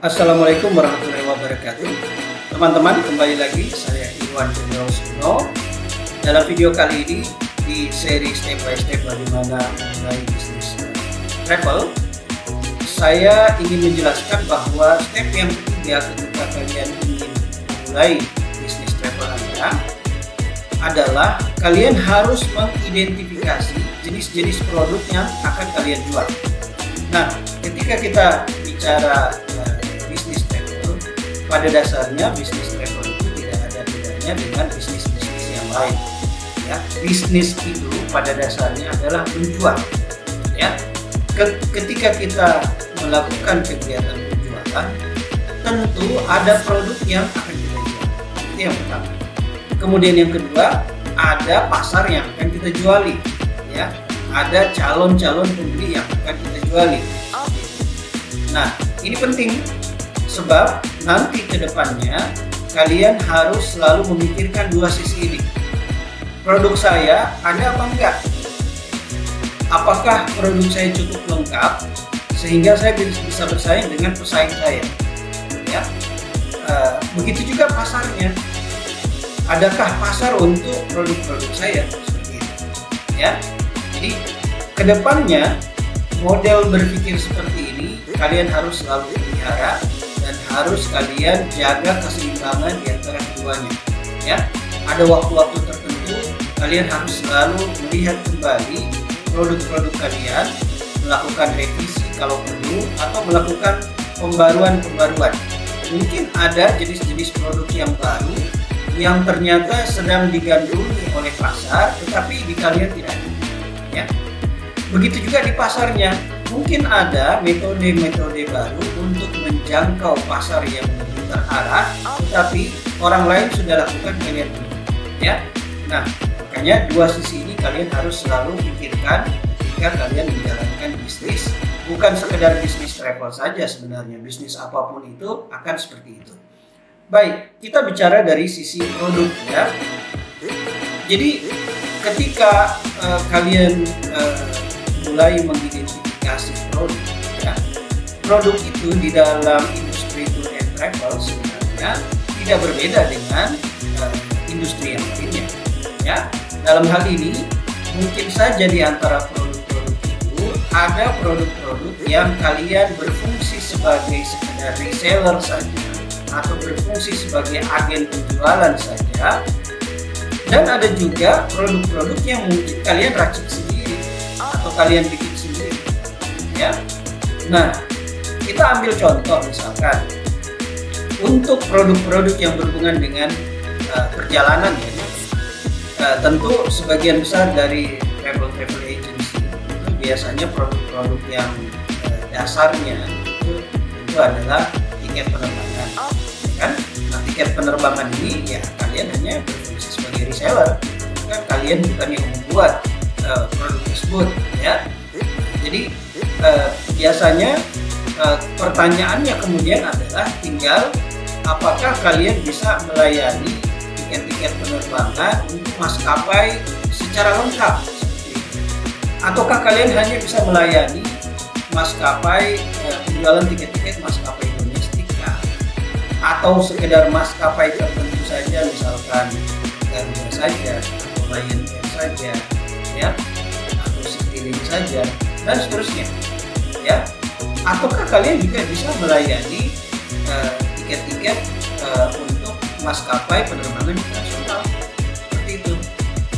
Assalamualaikum warahmatullahi wabarakatuh. Teman-teman, kembali lagi saya Iwan Firdaus Uno. Dalam video kali ini di seri step by step bagaimana memulai bisnis travel, saya ingin menjelaskan bahwa step yang ketiga ketika kalian ingin memulai bisnis travel Anda adalah kalian harus mengidentifikasi jenis-jenis produk yang akan kalian jual. Nah, ketika kita bicara bisnis travel, pada dasarnya bisnis travel itu tidak ada bedanya dengan bisnis-bisnis yang lain. Ya, bisnis itu pada dasarnya adalah menjual. Ya, ketika kita melakukan kegiatan penjualan, tentu ada produk yang akan kita jual. Itu yang pertama. Kemudian yang kedua, ada pasar yang akan kita juali. Ya, ada calon-calon pembeli yang akan kita juali. Nah, ini penting sebab nanti ke depannya kalian harus selalu memikirkan dua sisi ini. Produk saya ada apa enggak? Apakah produk saya cukup lengkap sehingga saya bisa bersaing dengan pesaing saya? Ya, begitu juga pasarnya. Adakah pasar untuk produk-produk saya? Seperti itu. Ya, jadi ke depannya model berpikir seperti ini kalian harus selalu pelihara dan harus kalian jaga keseimbangan di antara keduanya. Ya, ada waktu-waktu tertentu kalian harus selalu melihat kembali produk-produk kalian, melakukan revisi kalau perlu atau melakukan pembaruan. Mungkin ada jenis-jenis produk yang baru yang ternyata sedang digandrungi oleh pasar, tetapi di kalian tidak ada. Ya, begitu juga di pasarnya. Mungkin ada metode-metode baru untuk menjangkau pasar yang lebih terarah, tetapi orang lain sudah lakukan, kalian belum. Ya, nah makanya dua sisi ini kalian harus selalu pikirkan ketika kalian menjalankan bisnis. Bukan sekedar bisnis travel saja sebenarnya, bisnis apapun itu akan seperti itu. Baik, kita bicara dari sisi produk ya. Jadi ketika kalian mulai mengidentifikasi produk, ya, produk itu di dalam industri tour and travel sebenarnya tidak berbeda dengan industri yang lainnya. Ya, dalam hal ini mungkin saja di antara produk-produk itu ada produk-produk yang kalian berfungsi sebagai sekedar reseller saja atau berfungsi sebagai agen penjualan saja, dan ada juga produk-produk yang mungkin kalian racik sendiri atau kalian bikin sendiri. Ya, nah kita ambil contoh misalkan untuk produk-produk yang berhubungan dengan perjalanan ya. Tentu sebagian besar dari travel agency itu biasanya produk-produk yang dasarnya itu adalah tiket penerbangan, kan? Nah, tiket penerbangan ini ya kalian hanya berfungsi sebagai reseller, kan? Kalian bukan yang membuat produk tersebut, ya. Jadi biasanya pertanyaannya kemudian adalah tinggal apakah kalian bisa melayani tiket-tiket penerbangan untuk maskapai secara lengkap, ataukah kalian hanya bisa melayani maskapai penjualan tiket-tiket maskapai domestik atau sekedar maskapai tertentu saja, misalkan Garuda saja atau Lion Air saja, ya, atau Citylink saja dan seterusnya, ya. Ataukah kalian juga bisa melayani tiket-tiket untuk maskapai penerbangan internasional seperti itu?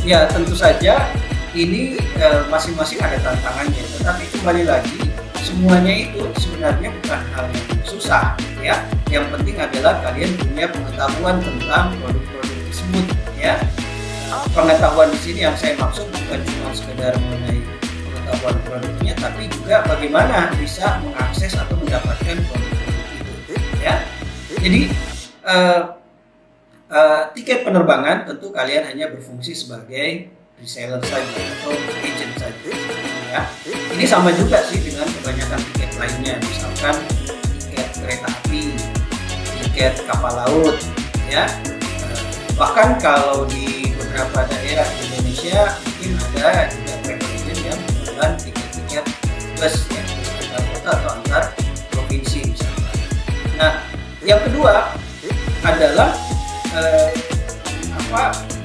Ya, tentu saja ini masing-masing ada tantangannya, tetapi kembali lagi semuanya itu sebenarnya bukan hal yang susah, ya. Yang penting adalah kalian punya pengetahuan tentang produk-produk tersebut, ya. Pengetahuan di sini yang saya maksud bukan cuma sekedar mengenai pengetahuan produknya, tapi juga bagaimana bisa mengakses atau mendapatkan produk-produk itu, ya. Jadi tiket penerbangan tentu kalian hanya berfungsi sebagai reseller saja atau agent saja, ya. Ini sama juga sih dengan kebanyakan tiket lainnya, misalkan tiket kereta api, tiket kapal laut, ya. Bahkan kalau di beberapa daerah di Indonesia mungkin ada juga travel agent yang menjual tiket-tiket bus ya, bus antar kota atau antar provinsi misalkan. Nah, Yang kedua adalah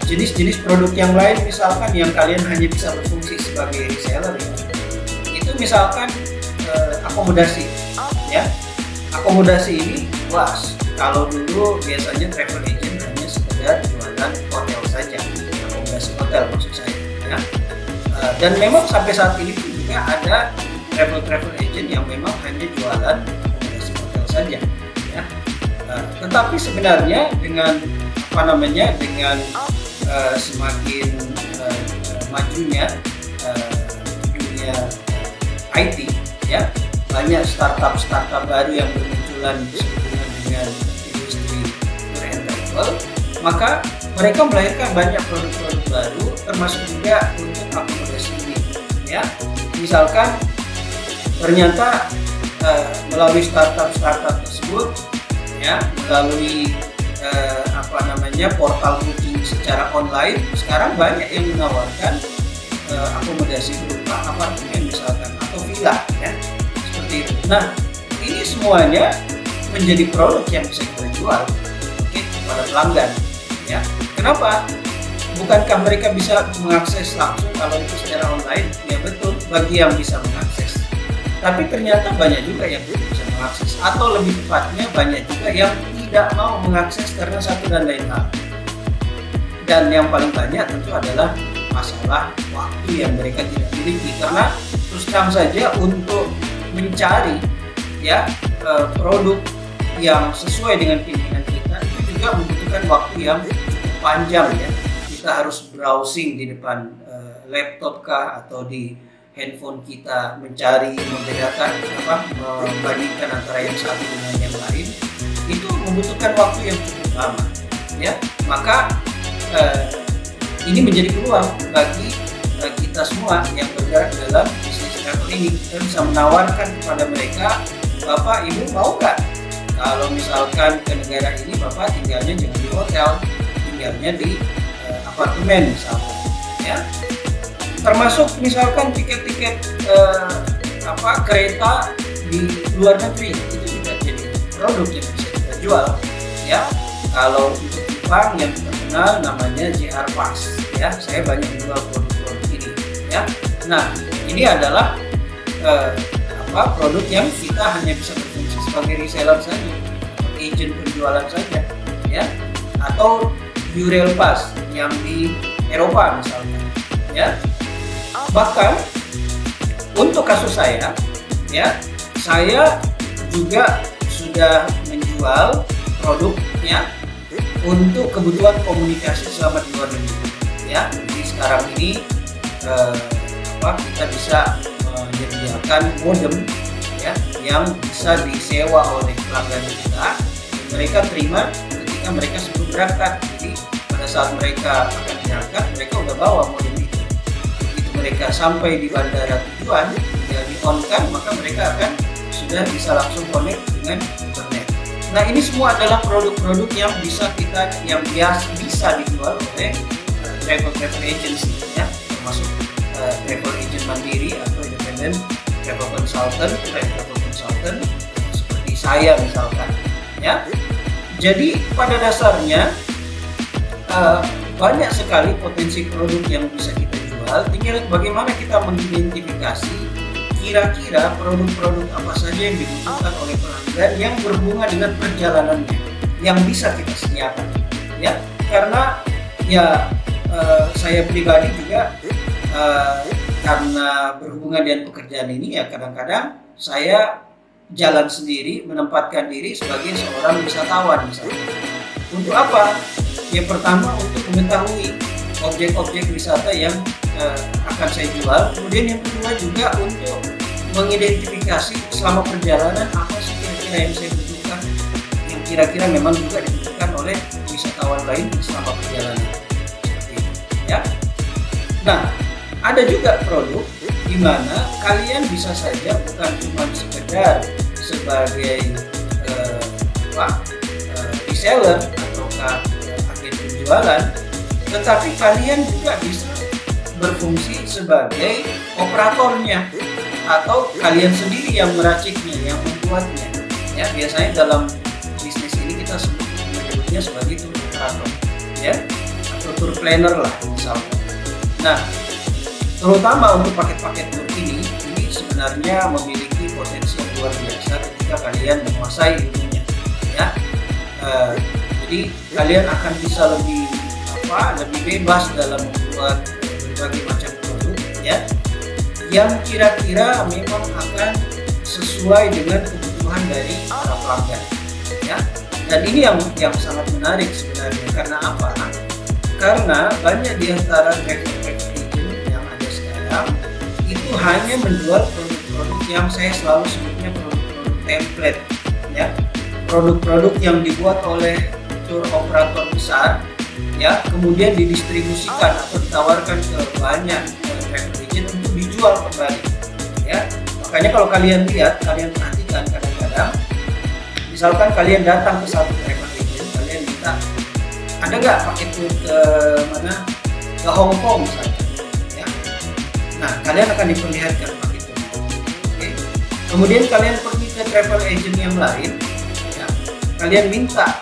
jenis-jenis produk yang lain, misalkan yang kalian hanya bisa berfungsi sebagai reseller ya. Itu misalkan akomodasi ya. Akomodasi ini luas. Kalau dulu biasanya travel agent hanya sekedar jualan hotel saja, akomodasi hotel maksud saya ya. Dan memang sampai saat ini pun juga ada travel agent yang memang hanya jualan akomodasi hotel saja ya. Tetapi sebenarnya dengan dengan semakin majunya dunia IT ya, banyak startup baru yang bermunculan sehubungan dengan industri tour and travel, maka mereka melahirkan banyak produk-produk baru, termasuk juga untuk akomodasi ini ya. Misalkan ternyata melalui startup tersebut ya, melalui portal booking secara online, sekarang banyak yang menawarkan akomodasi berupa apartemen misalkan atau villa ya, seperti itu. Nah, ini semuanya menjadi produk yang bisa kita jual kepada pelanggan ya. Kenapa? Bukankah mereka bisa mengakses langsung kalau itu secara online? Ya betul, bagi yang bisa mengakses. Tapi ternyata banyak juga yang tidak bisa mengakses, atau lebih tepatnya banyak juga yang tidak mau mengakses karena satu dan lain hal. Dan yang paling banyak tentu adalah masalah waktu yang mereka tidak miliki, karena terus terang saja untuk mencari ya produk yang sesuai dengan keinginan kita itu juga membutuhkan waktu yang cukup panjang ya. Kita harus browsing di depan laptop kah atau di handphone kita, mencari, membedakan membandingkan antara yang satu dengan yang lain, itu membutuhkan waktu yang cukup lama ya. Maka ini menjadi peluang bagi kita semua yang bergerak dalam bisnis travel ini. Kita bisa menawarkan kepada mereka, Bapak Ibu mau nggak kalau misalkan ke negara ini Bapak tinggalnya jangan di hotel, tinggalnya di apartemen misalkan ya. Termasuk misalkan tiket-tiket kereta di luar negeri, itu juga jadi produk yang bisa kita jual ya. Kalau untuk Jepang yang terkenal namanya JR Pass ya, saya banyak menjual produk-produk ini ya. Nah, ini adalah produk yang kita hanya bisa berfungsi sebagai reseller saja, agent penjualan saja ya. Atau Eurail Pass yang di Eropa misalnya ya. Bahkan untuk kasus saya ya, saya juga sudah menjual produk ya untuk kebutuhan komunikasi selama di luar negeri ya. Jadi sekarang ini kita bisa menyediakan modem ya yang bisa disewa oleh pelanggan kita. Mereka terima ketika mereka sebelum berangkat. Jadi pada saat mereka akan berangkat, mereka udah bawa modem itu. Begitu mereka sampai di bandara tujuan, tinggal di-on-kan, maka mereka akan sudah bisa langsung connect dengan internet. Nah, ini semua adalah produk-produk yang bisa dijual oleh travel agency ya, termasuk travel agent mandiri atau independent travel consultant seperti saya misalkan ya. Jadi pada dasarnya banyak sekali potensi produk yang bisa kita jual, tinggal bagaimana kita mengidentifikasi kira-kira produk-produk apa saja yang dibutuhkan oleh pelanggan yang berhubungan dengan perjalanannya yang bisa kita sediakan ya. Karena ya saya pribadi juga karena berhubungan dengan pekerjaan ini ya, kadang-kadang saya jalan sendiri, menempatkan diri sebagai seorang wisatawan misalnya. Untuk apa? Yang pertama untuk mengetahui objek-objek wisata yang akan saya jual. Kemudian yang kedua juga untuk mengidentifikasi selama perjalanan apa sih kira-kira yang saya butuhkan, yang kira-kira memang juga dibutuhkan oleh wisatawan lain selama perjalanan seperti itu ya. Nah, ada juga produk di mana kalian bisa saja bukan cuma sekedar sebagai reseller atau agen penjualan, tetapi kalian juga bisa berfungsi sebagai operatornya, atau kalian sendiri yang meraciknya, yang membuatnya ya. Biasanya dalam bisnis sini kita menyebutnya sebagai tour operator, ya, atau tour planner lah misalkan. Nah, terutama untuk paket-paket tour ini sebenarnya memiliki potensi yang luar biasa ketika kalian menguasai ilmunya, ya. Jadi kalian akan bisa lebih bebas dalam membuat berbagai macam produk, ya, yang kira-kira memang akan sesuai dengan kebutuhan dari para pelanggan, ya. Dan ini yang sangat menarik sebenarnya. Karena apa? Karena banyak di antara travel agent yang ada sekarang itu hanya menjual produk-produk yang saya selalu sebutnya produk-produk template, ya, produk-produk yang dibuat oleh tour operator besar, ya, kemudian didistribusikan atau ditawarkan ke banyak travel agent untuk dijual kembali, ya. Makanya kalau kalian perhatikan kadang-kadang, misalkan kalian datang ke satu travel agent, kalian minta, ada nggak paket tour ke Hong Kong misalkan, ya. Nah, kalian akan diperlihatkan paket tour, oke. Kemudian kalian pergi ke travel agent yang lain, ya, kalian minta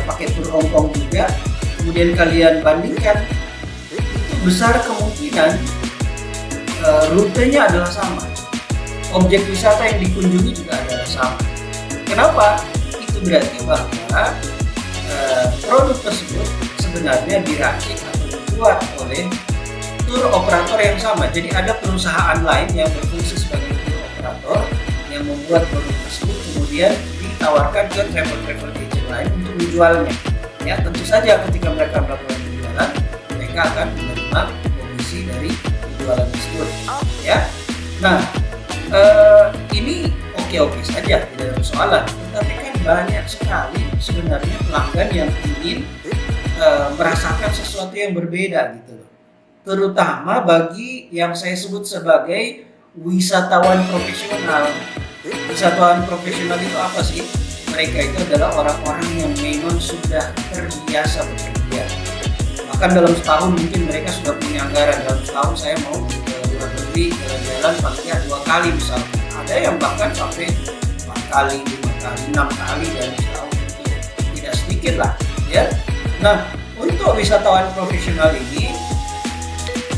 paket tour Hong Kong juga, kemudian kalian bandingkan, itu besar kemungkinan rutenya adalah sama, objek wisata yang dikunjungi juga adalah sama. Kenapa? Itu berarti bahwa produk tersebut sebenarnya diracik atau dibuat oleh tour operator yang sama. Jadi ada perusahaan lain yang berfungsi sebagai tour operator yang membuat produk tersebut kemudian ditawarkan ke travel agent lain untuk menjualnya. Ya, tentu saja ketika mereka melakukan penjualan, mereka akan menerima komisi dari penjualan tersebut. Ya, nah ini oke saja, tidak ada persoalan. Tapi kan banyak sekali sebenarnya pelanggan yang ingin merasakan sesuatu yang berbeda gitu loh. Terutama bagi yang saya sebut sebagai wisatawan profesional. Wisatawan profesional itu apa sih? Mereka itu adalah orang-orang yang memang sudah terbiasa bekerja. Bahkan dalam setahun mungkin mereka sudah punya anggaran. Dalam setahun saya mau ke luar negeri jalan-jalan paling tidak 2 kali misalnya. Ada yang bahkan sampai 4 kali, 5 kali, 6 kali dalam setahun. Itu tidak sedikit lah, ya. Nah, untuk wisatawan profesional ini,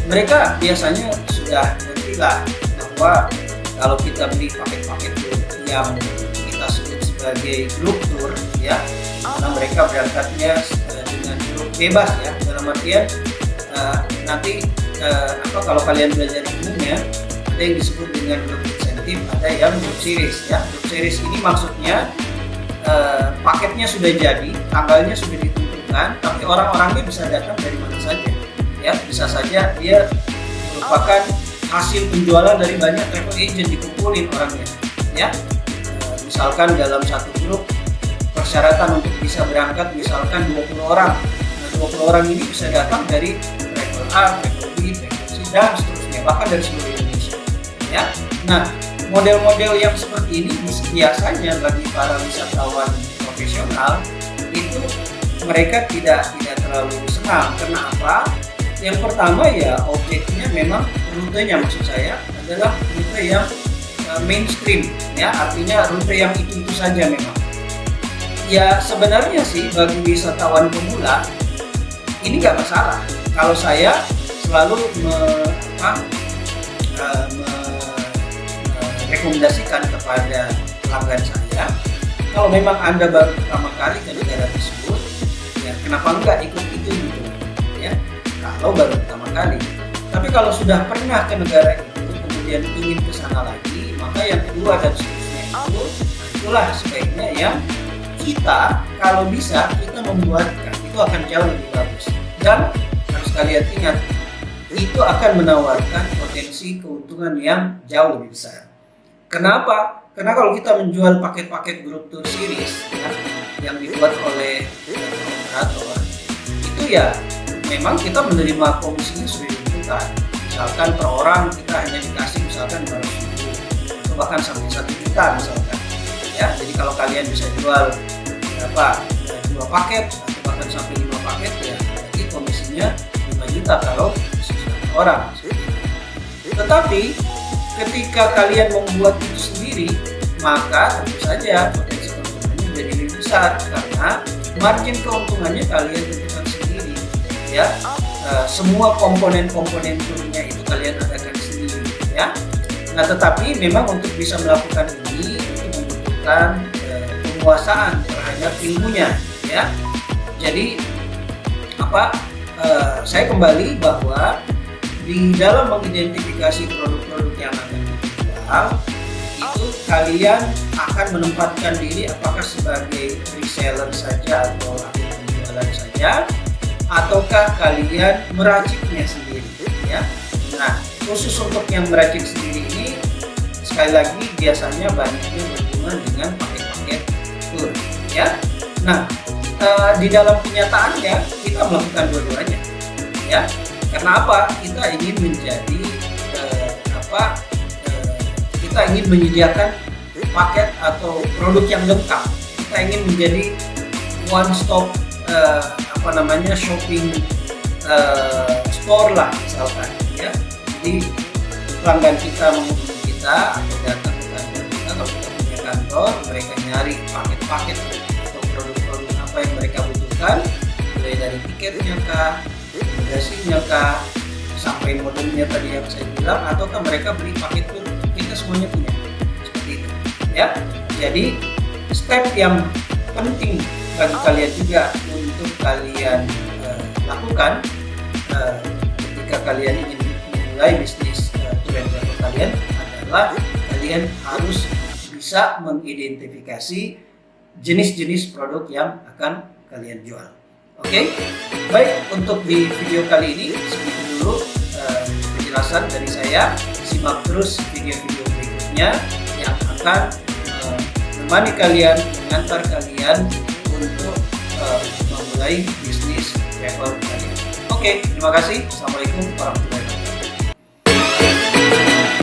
mereka biasanya sudah ngerti lah bahwa kalau kita beli paket-paket tour yang kita sebut sebagai group tour, ya, karena mereka berangkatnya dengan grup bebas, ya, dalam artian nanti kalau kalian belajar ilmunya ada yang disebut dengan grup insentif, ada yang grup series, ya. Grup series ini maksudnya paketnya sudah jadi, tanggalnya sudah ditentukan, tapi orang-orangnya bisa datang dari mana saja, ya. Bisa saja dia merupakan hasil penjualan dari banyak travel agent, dikumpulin orangnya, ya. Misalkan dalam satu grup persyaratan untuk bisa berangkat misalkan 20 orang. Nah, 20 orang ini bisa datang dari travel A, travel B, travel C, dan seterusnya, bahkan dari seluruh Indonesia, ya. Nah, model-model yang seperti ini biasanya bagi para wisatawan profesional itu mereka tidak terlalu senang. Karena apa? Yang pertama, ya, objeknya memang rutenya, maksud saya adalah rute yang mainstream, ya, artinya rute yang itu saja memang. Ya, sebenarnya sih bagi wisatawan pemula ini nggak masalah. Kalau saya selalu merekomendasikan kepada pelanggan saya, kalau memang Anda baru pertama kali ke negara tersebut, ya kenapa enggak ikut itu gitu, ya, kalau baru pertama kali. Tapi kalau sudah pernah ke negara itu kemudian ingin ke sana lagi, maka yang kedua dan seterusnya itulah sebaiknya yang kita, kalau bisa kita membuatkan, itu akan jauh lebih bagus. Dan harus kalian ingat, itu akan menawarkan potensi keuntungan yang jauh lebih besar. Kenapa? Karena kalau kita menjual paket-paket grup tour series, ya, yang dibuat oleh operator, itu ya memang kita menerima komisinya sudah ditentukan. Misalkan per orang kita hanya dikasih misalkan 200.000 atau bahkan sampai 1 juta misalkan, ya. Jadi kalau kalian bisa jual berapa, 2 paket atau bahkan sampai 5 paket, ya berarti komisinya 5 juta kalau 1 orang. Tetapi ketika kalian membuat itu sendiri, maka tentu saja potensi keuntungannya besar karena margin keuntungannya kalian tentukan sendiri, ya. Semua komponen-komponen turunnya itu kalian adakan sendiri, ya. Nah, tetapi memang untuk bisa melakukan ini itu membutuhkan penguasaan terhadap ilmunya, ya. Jadi saya kembali bahwa di dalam mengidentifikasi produk-produk yang akan dijual itu kalian akan menempatkan diri apakah sebagai reseller saja atau agen penjualan saja, ataukah kalian meraciknya sendiri, ya. Nah, khusus untuk yang meracik sendiri ini sekali lagi biasanya banyaknya berhubungan dengan paket-paket tur, ya. Nah, di dalam kenyataannya kita melakukan dua-duanya, ya. Karena apa? Kita ingin menjadi kita ingin menyediakan paket atau produk yang lengkap. Kita ingin menjadi one stop shopping store lah misalkan, ya. Jadi pelanggan kita menghubungi kita atau datang ke kantor kita, kalau kita punya kantor, mereka nyari paket-paket atau produk-produk apa yang mereka butuhkan, mulai dari tiketnya kah, akomodasinya kah, sampai modemnya tadi yang saya bilang, ataukah mereka beli paket tur, kita semuanya punya seperti itu, ya. Jadi step yang penting bagi kalian juga untuk kalian lakukan ketika kalian ingin memulai bisnis tour and travel kalian adalah kalian harus bisa mengidentifikasi jenis-jenis produk yang akan kalian jual. Oke, baik, untuk di video kali ini segitu dulu penjelasan dari saya. Simak terus video-video berikutnya yang akan menemani kalian, mengantar kalian untuk memulai bisnis travel kalian. Oke, terima kasih. Assalamualaikum warahmatullahi wabarakatuh.